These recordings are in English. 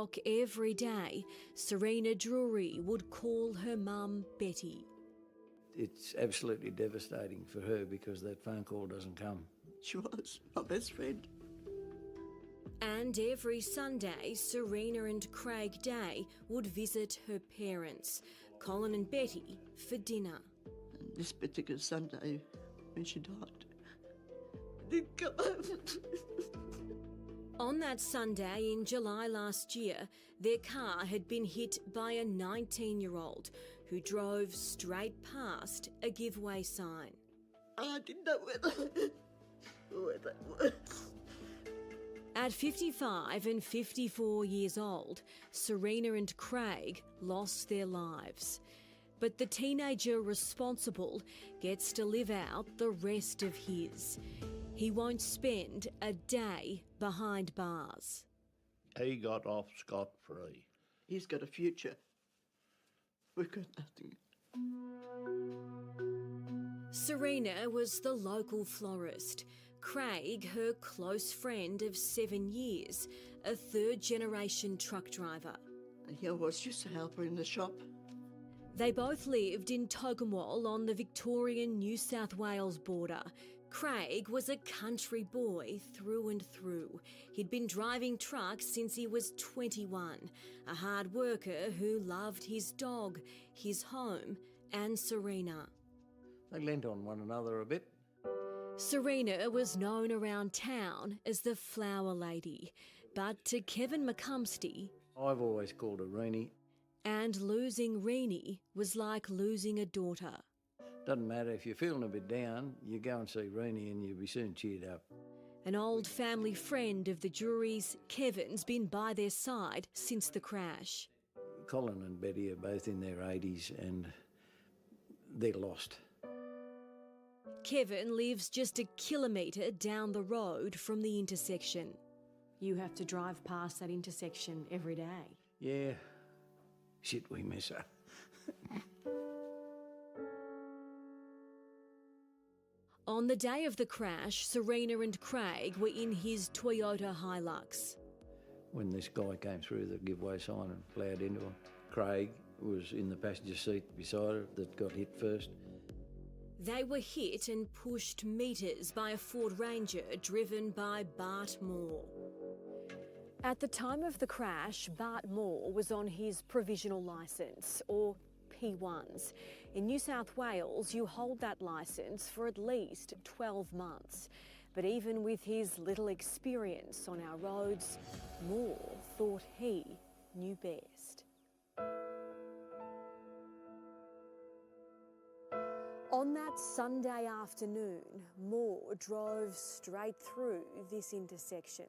o'clock every day, Serena Drury would call her mum Betty. It's absolutely devastating for her because that phone call doesn't come. She was my best friend. And every Sunday, Serena and Craig Day would visit her parents, Colin and Betty, for dinner. And this particular Sunday, when she died, I didn't come home. On that Sunday in July last year, their car had been hit by a 19-year-old who drove straight past a giveaway sign. I didn't know where that was. At 55 and 54 years old, Serena and Craig lost their lives. But the teenager responsible gets to live out the rest of his. He won't spend a day behind bars. He got off scot-free. He's got a future. We've got nothing. Serena was the local florist. Craig, her close friend of 7 years, a third-generation truck driver. And he was just a helper in the shop. They both lived in Toggenwall on the Victorian-New South Wales border. Craig was a country boy through and through. He'd been driving trucks since he was 21, a hard worker who loved his dog, his home and Serena. They lent on one another a bit. Serena was known around town as the Flower Lady, but to Kevin McCumsty, I've always called her Reenie. And losing Reenie was like losing a daughter. Doesn't matter, if you're feeling a bit down, you go and see Reenie and you'll be soon cheered up. An old family friend of the Drury's, Kevin's been by their side since the crash. Colin and Betty are both in their 80s and they're lost. Kevin lives just a kilometre down the road from the intersection. You have to drive past that intersection every day. Yeah. Shit, we miss her. On the day of the crash, Serena and Craig were in his Toyota Hilux. When this guy came through the giveaway sign and ploughed into him, Craig was in the passenger seat beside her that got hit first. They were hit and pushed metres by a Ford Ranger driven by Bart Moore. At the time of the crash, Bart Moore was on his provisional licence, or P1s. In New South Wales, you hold that licence for at least 12 months. But even with his little experience on our roads, Moore thought he knew best. On that Sunday afternoon, Moore drove straight through this intersection.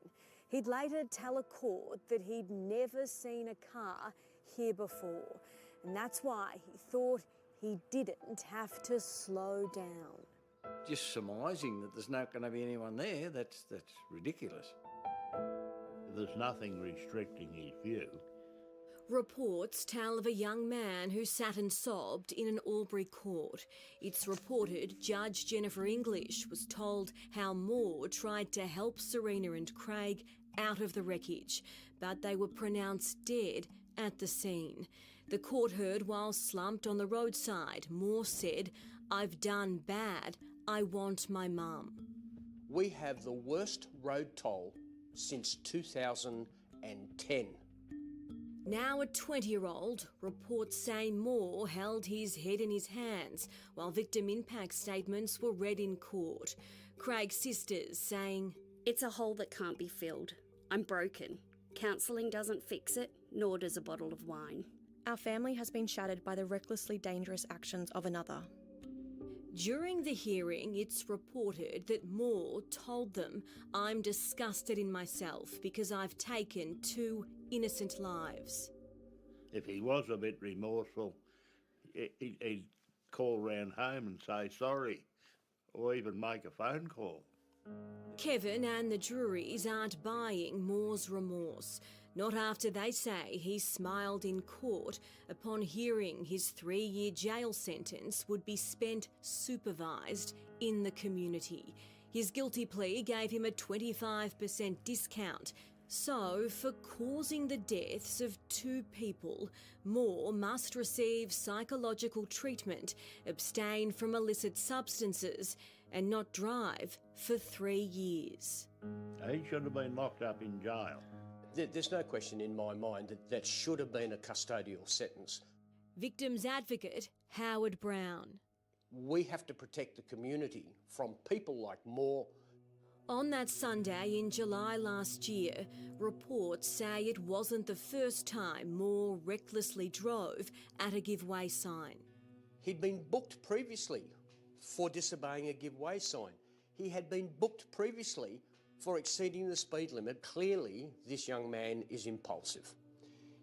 He'd later tell a court that he'd never seen a car here before, and that's why he thought he didn't have to slow down. Just surmising that there's not going to be anyone there, that's ridiculous. There's nothing restricting his view. Reports tell of a young man who sat and sobbed in an Albury court. It's reported Judge Jennifer English was told how Moore tried to help Serena and Craig out of the wreckage, but they were pronounced dead at the scene. The court heard while slumped on the roadside. Moore said, "I've done bad. I want my mum." We have the worst road toll since 2010. Now a 20-year-old, reports say Moore held his head in his hands while victim impact statements were read in court. Craig's sisters saying, "It's a hole that can't be filled. I'm broken. Counselling doesn't fix it, nor does a bottle of wine." Our family has been shattered by the recklessly dangerous actions of another. During the hearing, it's reported that Moore told them, "I'm disgusted in myself because I've taken 2 innocent lives." If he was a bit remorseful, he'd call round home and say sorry, or even make a phone call. Kevin and the Drurys aren't buying Moore's remorse. Not after they say he smiled in court upon hearing his 3-year jail sentence would be spent supervised in the community. His guilty plea gave him a 25% discount. So, for causing the deaths of 2 people, Moore must receive psychological treatment, abstain from illicit substances, and not drive for 3 years. He should have been locked up in jail. There's no question in my mind that that should have been a custodial sentence. Victims advocate Howard Brown. We have to protect the community from people like Moore. On that Sunday in July last year, reports say it wasn't the first time Moore recklessly drove at a give-way sign. He'd been booked previously for disobeying a give-way sign. He had been booked previously for exceeding the speed limit. Clearly, this young man is impulsive.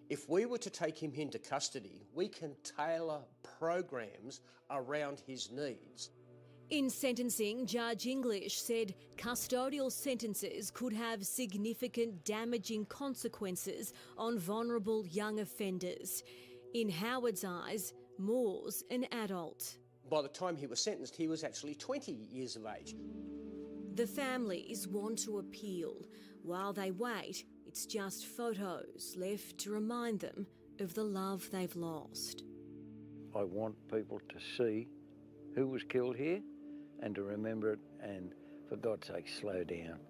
If we were to take him into custody, we can tailor programs around his needs. In sentencing, Judge English said custodial sentences could have significant damaging consequences on vulnerable young offenders. In Howard's eyes, Moore's an adult. By the time he was sentenced, he was actually 20 years of age. The families want to appeal. While they wait, it's just photos left to remind them of the love they've lost. I want people to see who was killed here and to remember it, and for God's sake, slow down.